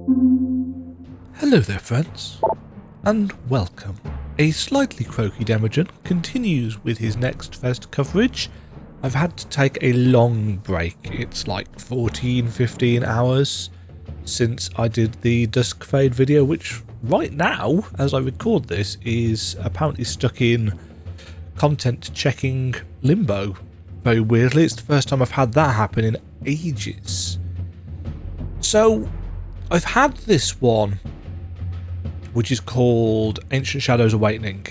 Hello there friends, and welcome. A slightly croaky Demagen continues with his NextFest coverage. I've had to take a long break. It's like 14-15 hours since I did the Dusk Fade video, which right now, as I record this, is apparently stuck in content checking limbo. Very weirdly, it's the first time I've had that happen in ages. So I've had this one, which is called Ancient Shadows Awakening,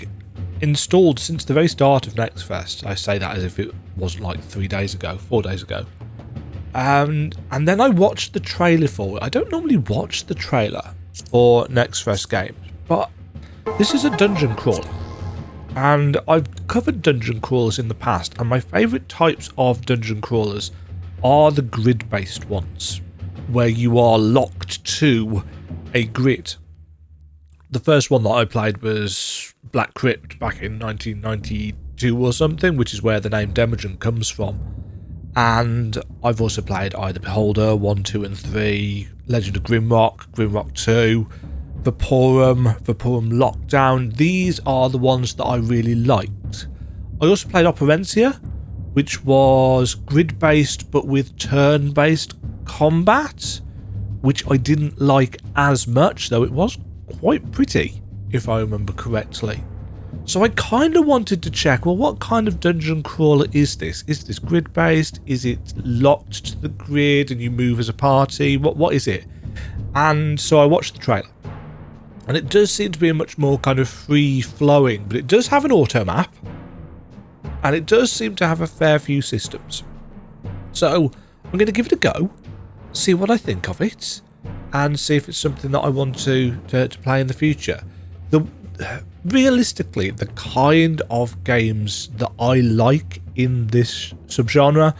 installed since the very start of NextFest. I say that as if it wasn't like 4 days ago. And then I watched the trailer for it. I don't normally watch the trailer for NextFest games, but this is a dungeon crawler. And I've covered dungeon crawlers in the past, and my favourite types of dungeon crawlers are the grid-based ones, where you are locked to a grid. The first one that I played was Black Crypt back in 1992 or something, which is where the name Demagen comes from. And I've also played either Beholder 1, 2 and 3, Legend of Grimrock, Grimrock 2, Vaporum Lockdown. These are the ones that I really liked. I also played Operencia, which was grid-based but with turn-based combat, which I didn't like as much, though it was quite pretty, if I remember correctly. So I kind of wanted to check, well, what kind of dungeon crawler is this? Is this grid-based? Is it locked to the grid and you move as a party? What is it? And so I watched the trailer. And it does seem to be a much more kind of free-flowing, but it does have an auto map. And it does seem to have a fair few systems. So I'm going to give it a go, see what I think of it, and see if it's something that I want to play in the future. Realistically, the kind of games that I like in this subgenre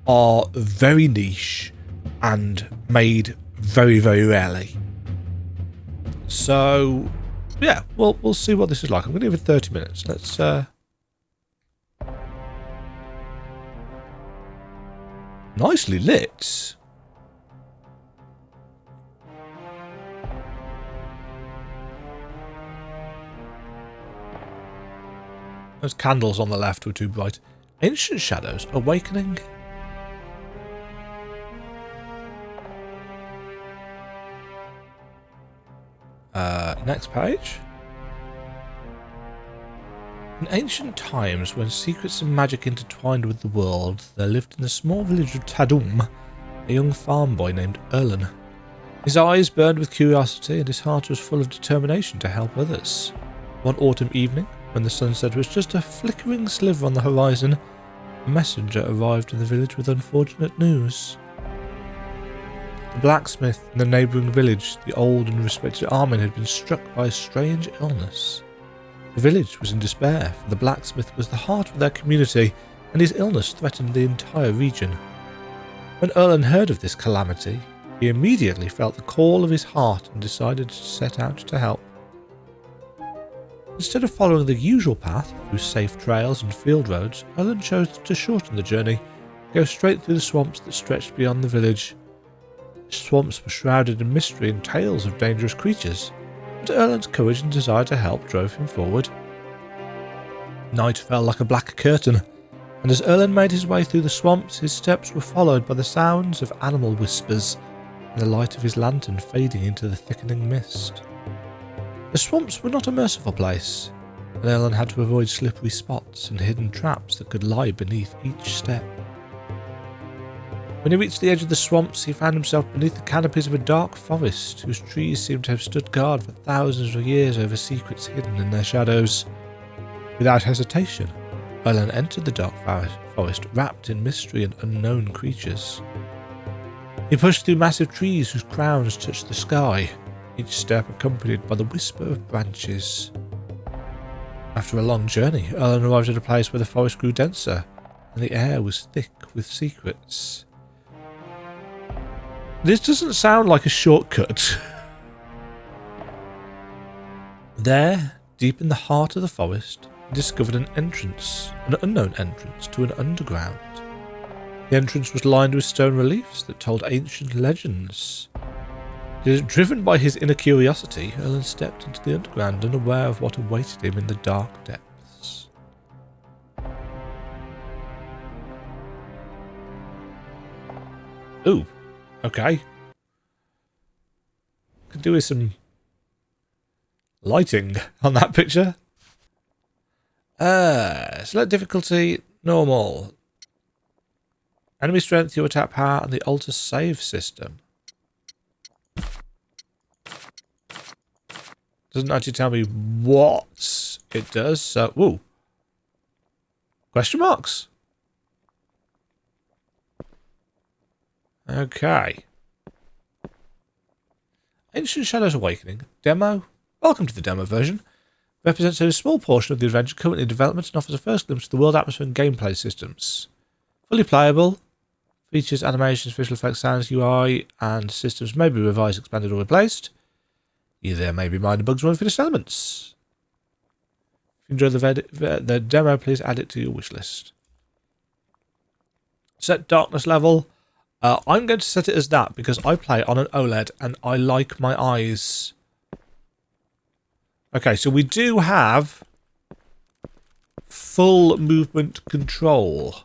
are very niche and made very, very rarely. So, yeah, we'll see what this is like. I'm going to give it 30 minutes. Let's... Nicely lit. Those candles on the left were too bright. Ancient Shadows Awakening. Next page. In ancient times, when secrets and magic intertwined with the world, there lived in the small village of Tadum a young farm boy named Erlen. His eyes burned with curiosity, and his heart was full of determination to help others. One autumn evening, when the sunset was just a flickering sliver on the horizon, a messenger arrived in the village with unfortunate news. The blacksmith in the neighbouring village, the old and respected Armin, had been struck by a strange illness. The village was in despair, for the blacksmith was the heart of their community, and his illness threatened the entire region. When Erlen heard of this calamity, he immediately felt the call of his heart and decided to set out to help. Instead of following the usual path through safe trails and field roads, Erlen chose to shorten the journey, go straight through the swamps that stretched beyond the village. The swamps were shrouded in mystery and tales of dangerous creatures, but Erlen's courage and desire to help drove him forward. Night fell like a black curtain, and as Erlen made his way through the swamps, his steps were followed by the sounds of animal whispers and the light of his lantern fading into the thickening mist. The swamps were not a merciful place, and Erlen had to avoid slippery spots and hidden traps that could lie beneath each step. When he reached the edge of the swamps, he found himself beneath the canopies of a dark forest, whose trees seemed to have stood guard for thousands of years over secrets hidden in their shadows. Without hesitation, Erlen entered the dark forest, wrapped in mystery and unknown creatures. He pushed through massive trees whose crowns touched the sky, each step accompanied by the whisper of branches. After a long journey, Erlen arrived at a place where the forest grew denser, and the air was thick with secrets. This doesn't sound like a shortcut. There, deep in the heart of the forest, he discovered an unknown entrance to an underground. The entrance was lined with stone reliefs that told ancient legends. Driven by his inner curiosity, Erlen stepped into the underground, unaware of what awaited him in the dark depths. Ooh, okay. Could do with some lighting on that picture. Select difficulty, normal. Enemy strength, your attack power, and the alter save system. Doesn't actually tell me what it does, so... Woo. Question marks. Okay. Ancient Shadows Awakening. Demo. Welcome to the demo version. Represents a small portion of the adventure currently in development and offers a first glimpse of the world, atmosphere and gameplay systems. Fully playable. Features, animations, visual effects, sounds, UI, and systems may be revised, expanded, or replaced. There may be minor bugs or unfinished elements. If you enjoy the demo, please add it to your wishlist. Set darkness level. I'm going to set it as that because I play on an OLED and I like my eyes. Okay, so we do have full movement control.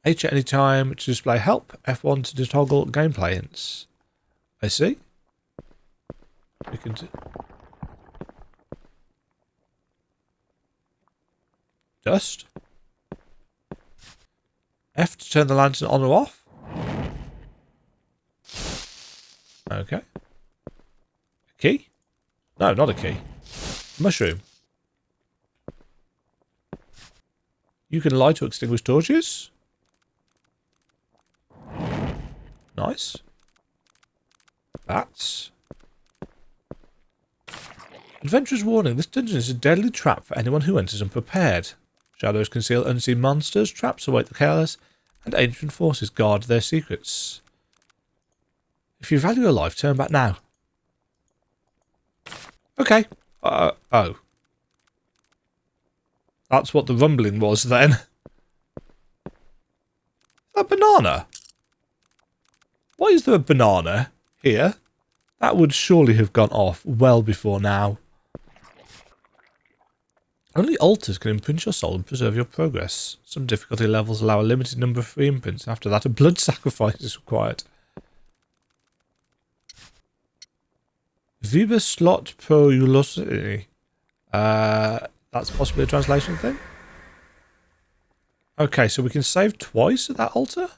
H at any time to display help. F1 to toggle gameplay hints. I see. We can do... Dust. F to turn the lantern on or off. Okay. A key? No, not a key. Mushroom. You can light or extinguish torches. Nice. Bats. Adventurer's warning. This dungeon is a deadly trap for anyone who enters unprepared. Shadows conceal unseen monsters, traps await the careless, and ancient forces guard their secrets. If you value your life, turn back now. Okay. Oh. That's what the rumbling was then. A banana? Why is there a banana here? That would surely have gone off well before now. Only altars can imprint your soul and preserve your progress. Some difficulty levels allow a limited number of free imprints. After that, a blood sacrifice is required. Viva slot pro ulosity. That's possibly a translation thing. Okay, so we can save twice at that altar.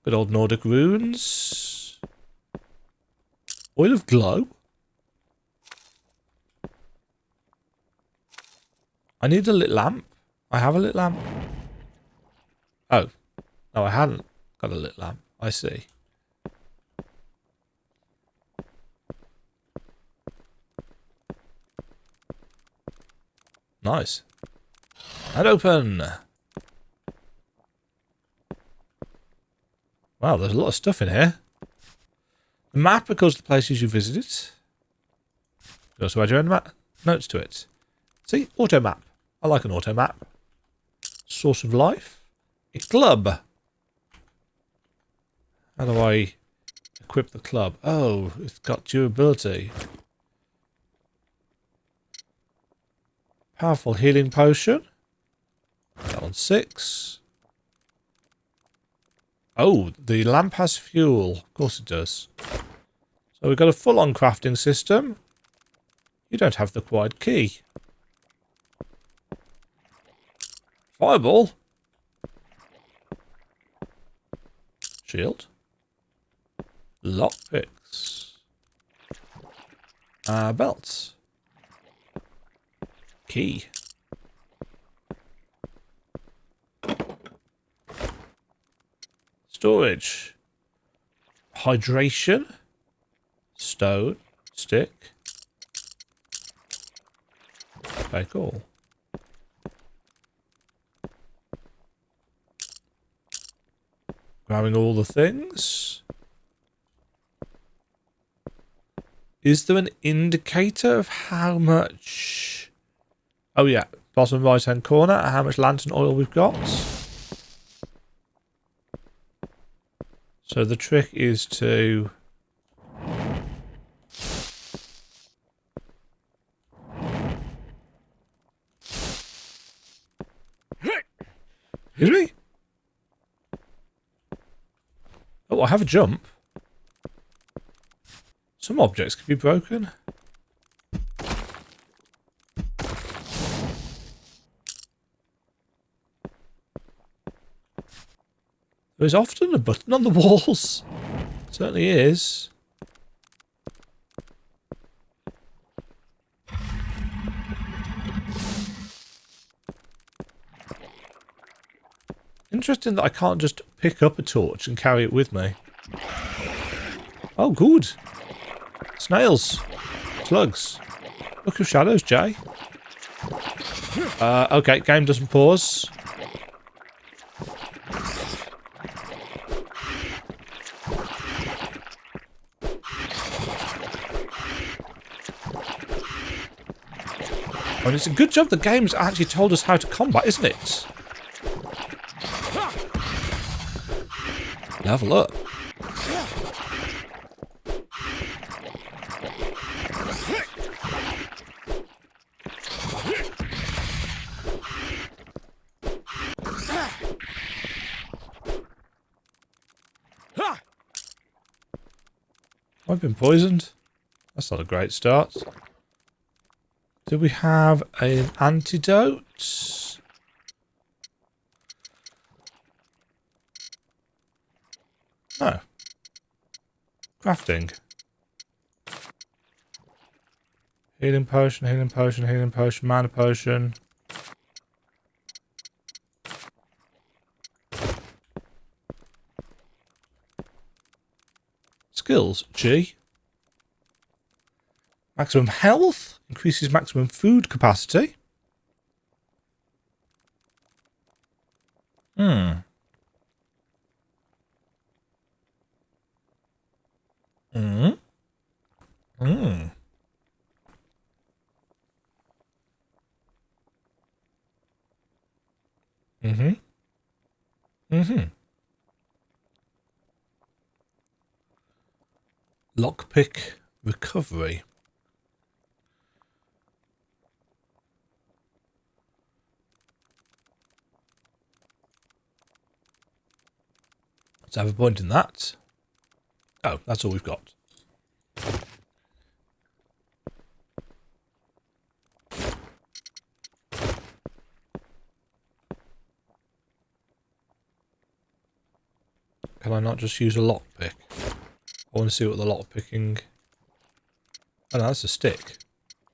Good old Nordic runes. Oil of glow. I need a lit lamp. I have a lit lamp. Oh. No, I hadn't got a lit lamp. I see. Nice. And open. Wow, there's a lot of stuff in here. The map records the places you visited. You also add your own notes to it. See? Auto map. I like an auto map. Source of life. A club. How do I equip the club? Oh, it's got durability. Powerful healing potion. That one's 6. Oh, the lamp has fuel. Of course it does. So we've got a full-on crafting system. You don't have the required key. Fireball. Shield. Lockpicks. Belts. Key. Storage. Hydration. Stone. Stick. Okay, cool. Grabbing all the things. Is there an indicator of how much... Oh yeah, bottom right hand corner, how much lantern oil we've got. So the trick is to... Excuse me? Oh, I have a jump. Some objects can be broken. There's often a button on the walls. Certainly is. Interesting that I can't just pick up a torch and carry it with me. Oh, good. Snails. Slugs. Look of shadows, Jay. Okay, game doesn't pause. And it's a good job the game's actually told us how to combat, isn't it? Level up. I've been poisoned. That's not a great start. Do we have an antidote? No. Crafting. Healing potion, healing potion, healing potion, mana potion. Skills, G. Maximum health, increases maximum food capacity. Hmm. Hmm. Hmm. Mm-hmm. Mm-hmm. Lockpick recovery. Let's have a point in that. Oh, that's all we've got. Can I not just use a lockpick? I want to see what the lockpicking... Oh no, that's a stick.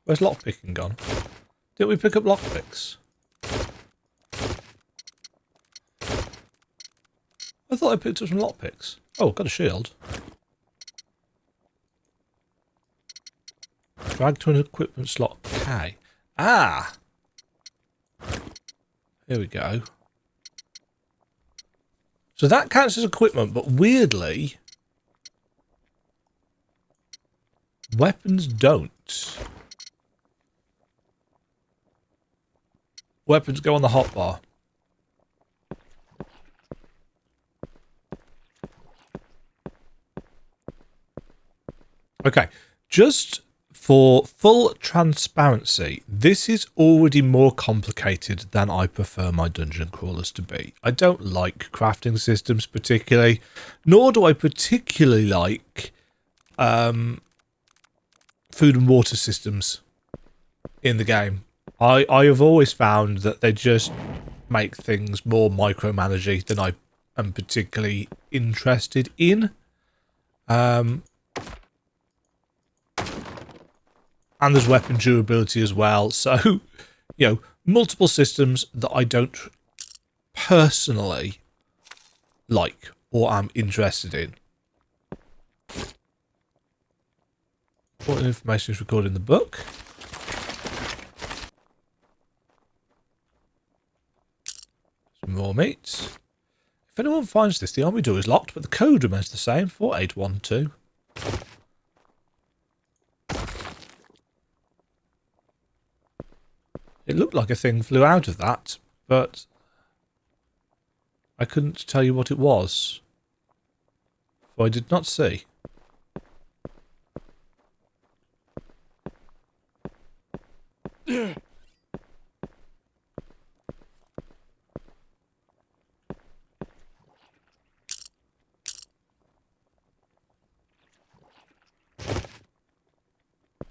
Where's lockpicking gone? Didn't we pick up lockpicks? I thought I picked up some lockpicks. Oh, got a shield. Drag to an equipment slot K. Ah! Here we go. So that counts as equipment, but weirdly, weapons don't. Weapons go on the hotbar. Okay, just for full transparency, this is already more complicated than I prefer my dungeon crawlers to be. I don't like crafting systems particularly, nor do I particularly like food and water systems in the game. I have always found that they just make things more micromanagey than I am particularly interested in. And there's weapon durability as well. So, you know, multiple systems that I don't personally like or am interested in. Important information is recorded in the book. Some more meat. If anyone finds this, the army door is locked, but the code remains the same, 4812. It looked like a thing flew out of that, but I couldn't tell you what it was. who I did not see.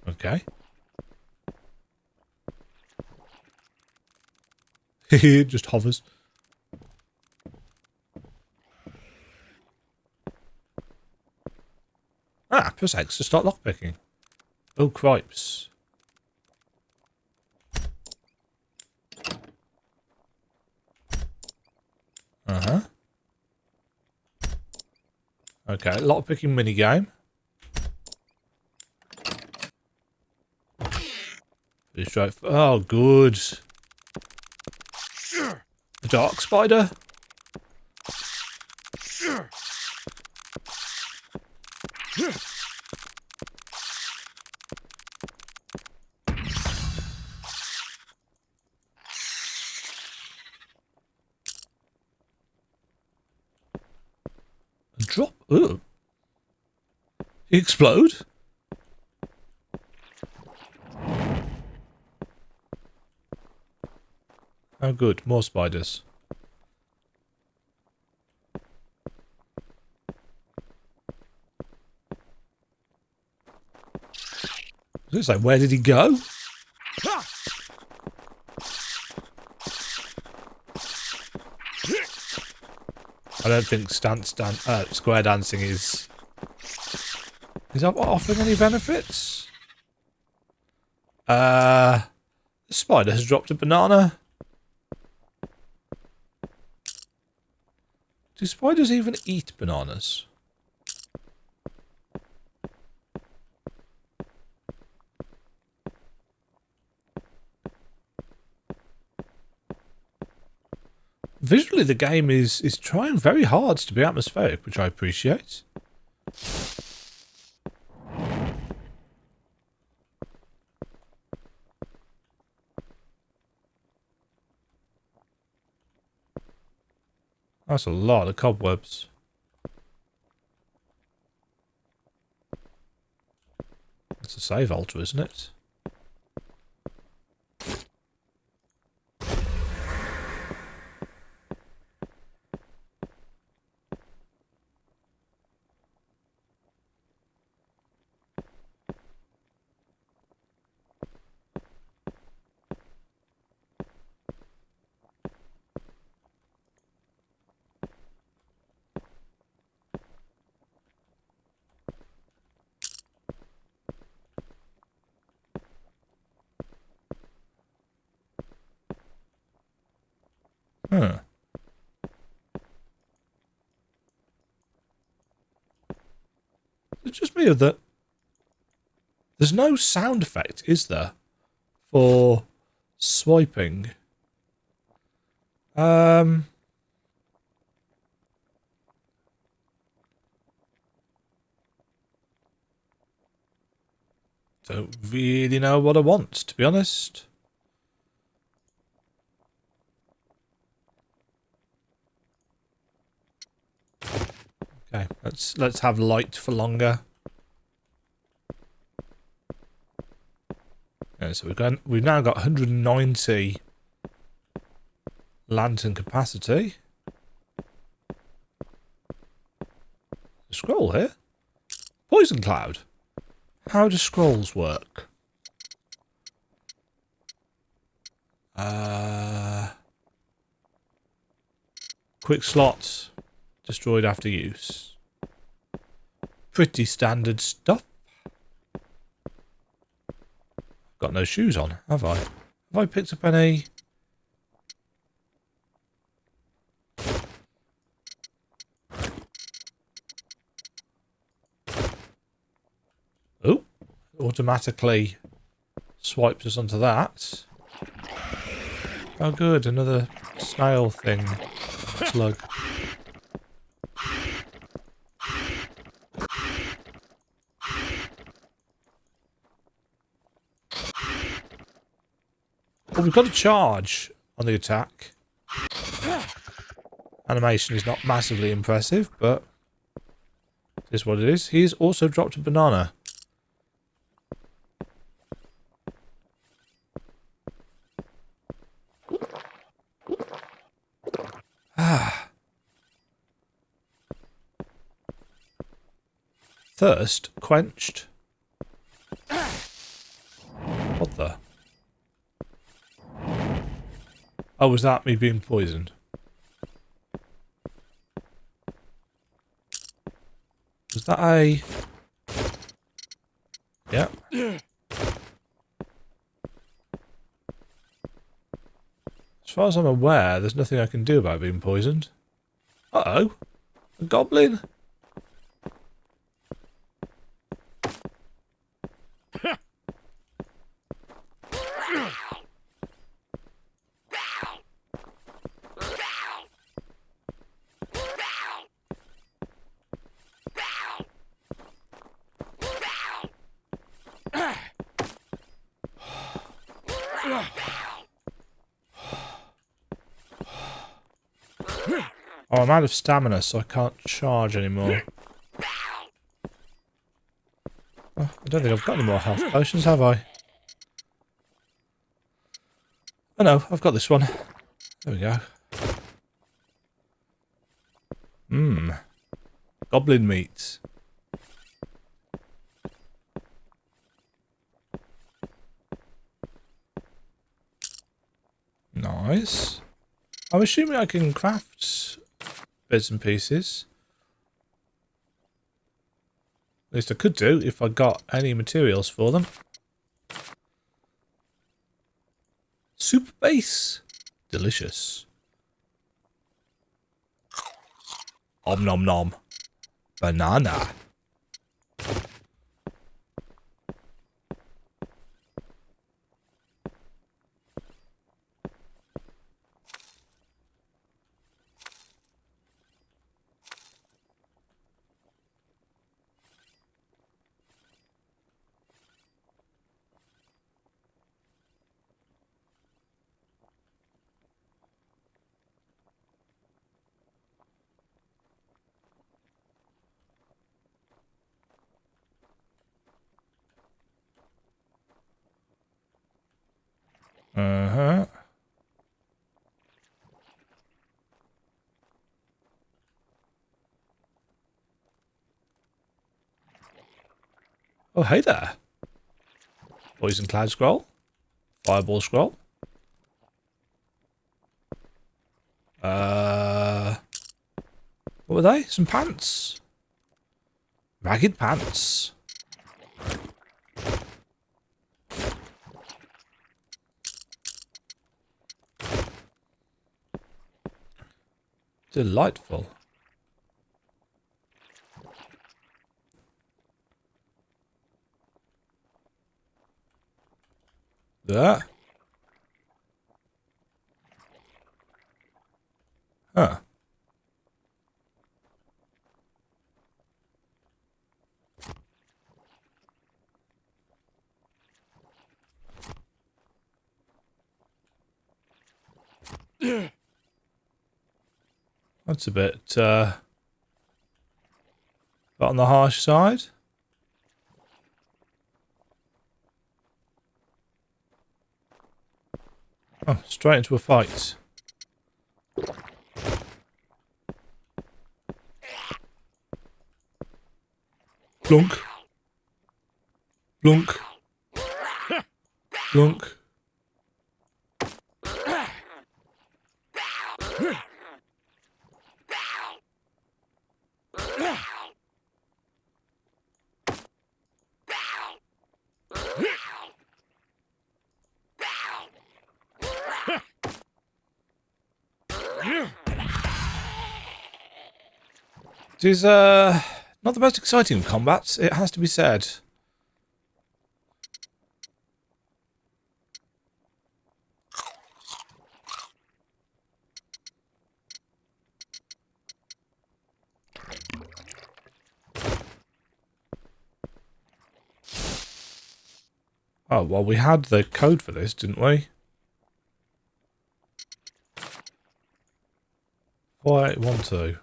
Okay. It just hovers. Ah, press X to start lockpicking. Oh, cripes. Uh-huh. Okay, lockpicking minigame. Pretty straight. Oh, good. A dark spider. A drop. Ooh. He explode? Oh, good. More spiders. It's like, where did he go? I don't think square dancing is that offering any benefits? The spider has dropped a banana. Do spiders even eat bananas? Visually, the game is trying very hard to be atmospheric, which I appreciate. That's a lot of cobwebs. It's a save altar, isn't it? Huh. It's just me that there's no sound effect, is there, for swiping? Don't really know what I want, to be honest. Okay, let's have light for longer. Okay, so we've now got 190 lantern capacity. A scroll here. Poison cloud. How do scrolls work? Quick slot. Destroyed after use. Pretty standard stuff. Got no shoes on, have I? Have I picked up any? Oh, automatically swipes us onto that. Oh good, another snail thing. Slug. Well, we've got a charge on the attack. Animation is not massively impressive, but Is what it is. He's also dropped a banana. Ah. Thirst quenched. What the? Oh, was that me being poisoned? Was that a... Yeah. As far as I'm aware, there's nothing I can do about being poisoned. Uh-oh. A goblin? Oh, I'm out of stamina, so I can't charge anymore. Oh, I don't think I've got any more health potions, have I? Oh no, I've got this one. There we go. Mmm. Goblin meat. Nice. I'm assuming I can craft bits and pieces. At least I could do if I got any materials for them. Super base. Delicious. Om nom nom. Banana. Uh-huh. Oh, hey there. Poison Cloud Scroll. Fireball Scroll. What were they? Some pants. Ragged pants. Delightful. There. Huh. That's a bit, on the harsh side. Oh, straight into a fight. Blunk. Blunk. Blunk. It is, not the most exciting of combats, it has to be said. Oh, well, we had the code for this, didn't we? 4812.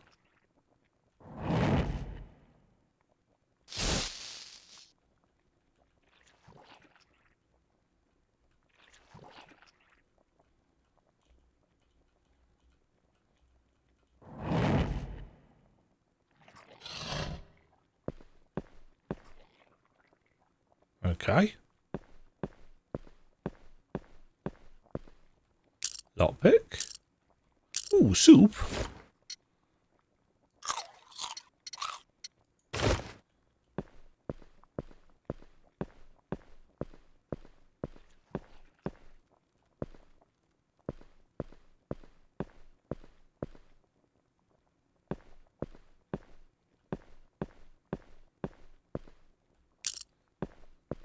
Okay. Lockpick. Ooh, soup.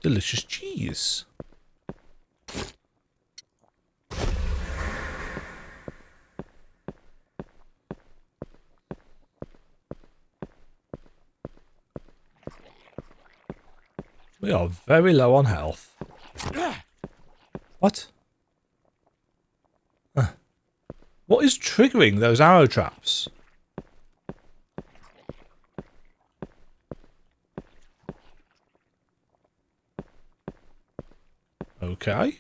Delicious cheese. We are very low on health. What? What is triggering those arrow traps? Okay.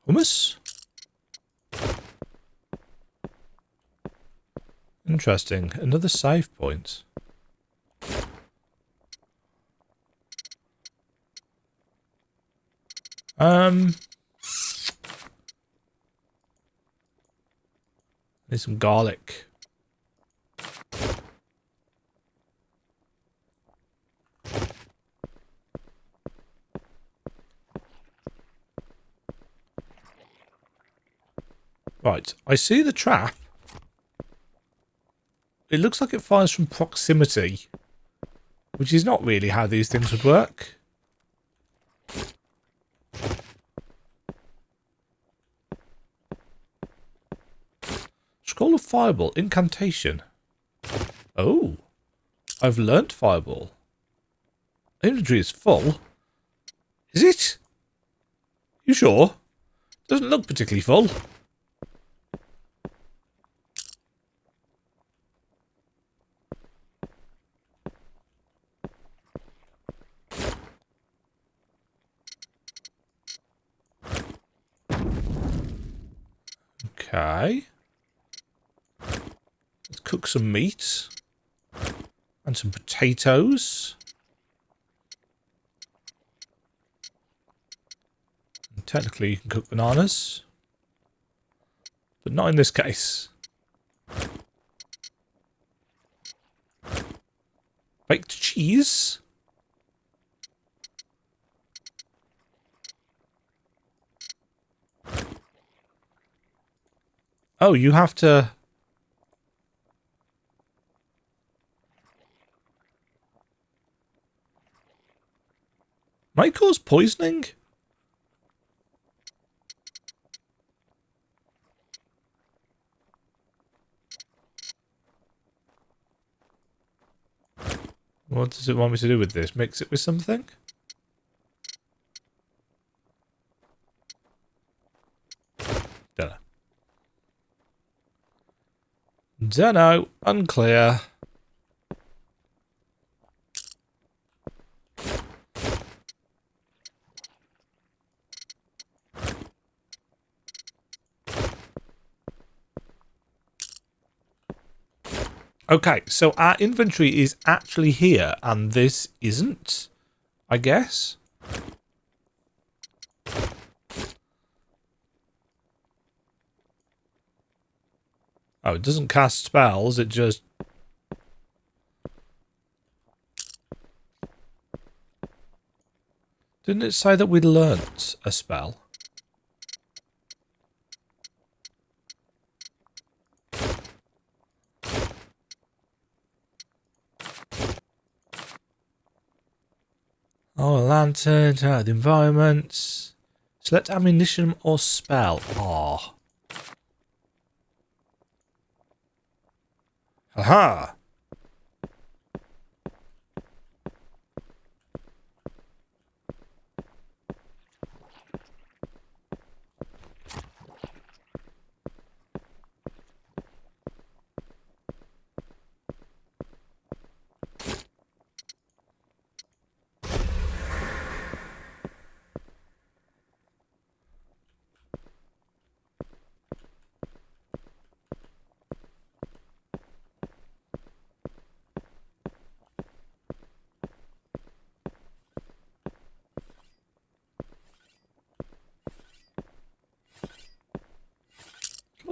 Hummus? Interesting. Another save point. Need some garlic. Right, I see the trap. It looks like it fires from proximity, which is not really how these things would work. Scroll of Fireball, incantation. Oh, I've learnt Fireball. Inventory is full. Is it? You sure? Doesn't look particularly full. Okay. Let's cook some meat. And some potatoes. And technically you can cook bananas. But not in this case. Baked cheese. Oh, you have to... Might cause poisoning? What does it want me to do with this? Mix it with something? Dunno. Dunno. Unclear. Okay, so our inventory is actually here, and this isn't, I guess. Oh, it doesn't cast spells, it just... Didn't it say that we'd learnt a spell? Oh, a lantern, turn out the environment. Select ammunition or spell. Ah. Haha.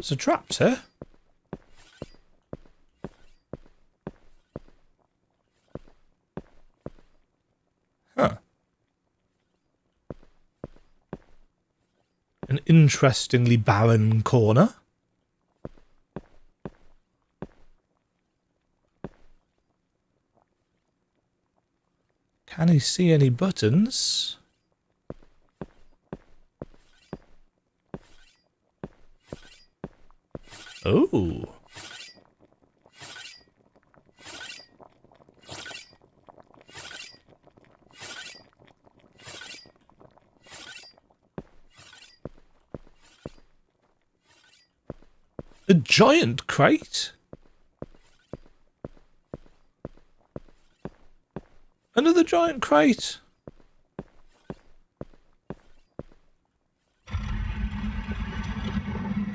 Lots of traps here. Huh. An interestingly barren corner. Can he see any buttons? Oh. A giant crate? Another giant crate?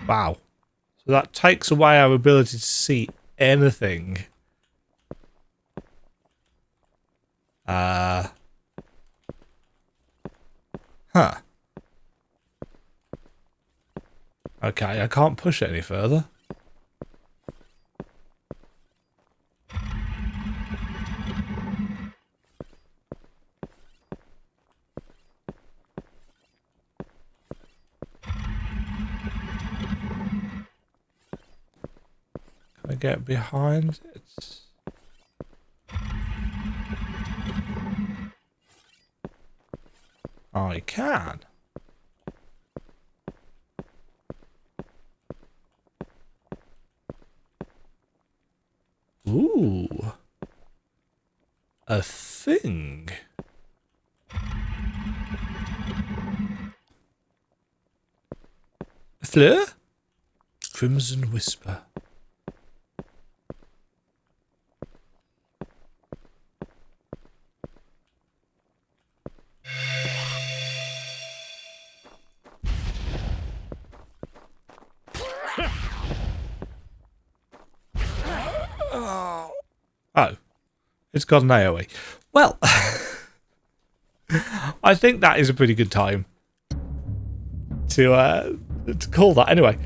Wow. So that takes away our ability to see anything. Huh. Okay, I can't push it any further. Can I get behind it? I can. Ooh. A thing. A fleur? Crimson Whisper. Oh, it's got an AoE. Well, I think that is a pretty good time to call that. Anyway,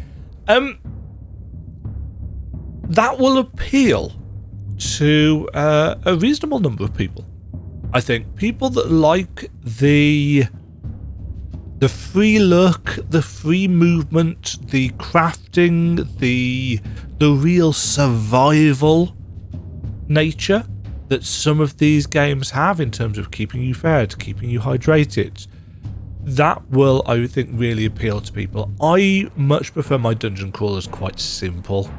that will appeal to a reasonable number of people. I think people that like the free look, the free movement, the crafting, the real survival nature that some of these games have in terms of keeping you fed, keeping you hydrated. That will, I think, really appeal to people. I much prefer my dungeon crawlers quite simple.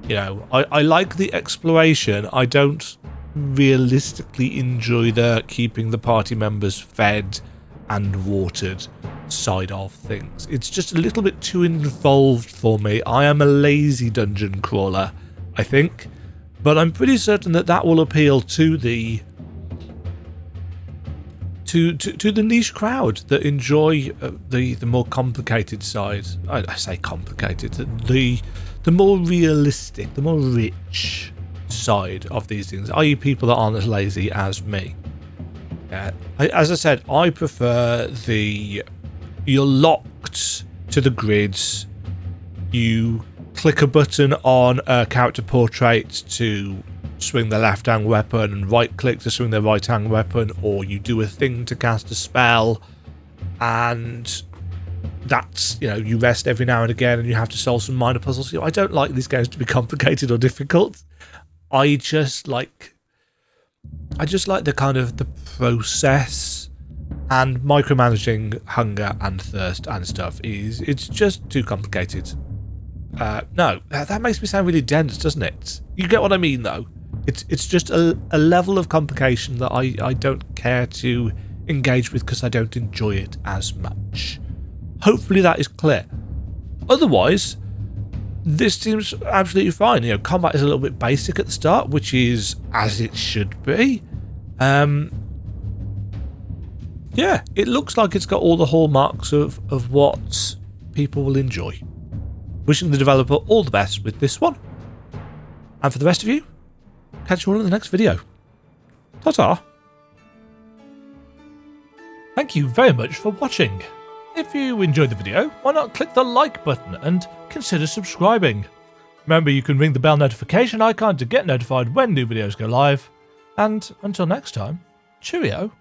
You know, I like the exploration. I don't realistically enjoy the keeping the party members fed and watered side of things. It's just a little bit too involved for me. I am a lazy dungeon crawler, I think. But I'm pretty certain that that will appeal to the to the niche crowd that enjoy the more complicated side. I say complicated. The more realistic, the more rich side of these things, i.e. people that aren't as lazy as me. As I said, I prefer you're locked to the grids. You click a button on a character portrait to swing the left-hand weapon and right-click to swing the right-hand weapon, or you do a thing to cast a spell, and that's, you know, you rest every now and again and you have to solve some minor puzzles. You know, I don't like these games to be complicated or difficult. I just like the kind of the process, and micromanaging hunger and thirst and stuff it's just too complicated. No, that makes me sound really dense, doesn't it? You get what I mean, though. It's just a level of complication that I don't care to engage with because I don't enjoy it as much. Hopefully that is clear. Otherwise, this seems absolutely fine. You know, combat is a little bit basic at the start, which is as it should be. Yeah, it looks like it's got all the hallmarks of what people will enjoy. Wishing the developer all the best with this one. And for the rest of you, catch you all in the next video. Ta-ta. Thank you very much for watching. If you enjoyed the video, why not click the like button and consider subscribing. Remember, you can ring the bell notification icon to get notified when new videos go live. And until next time, cheerio.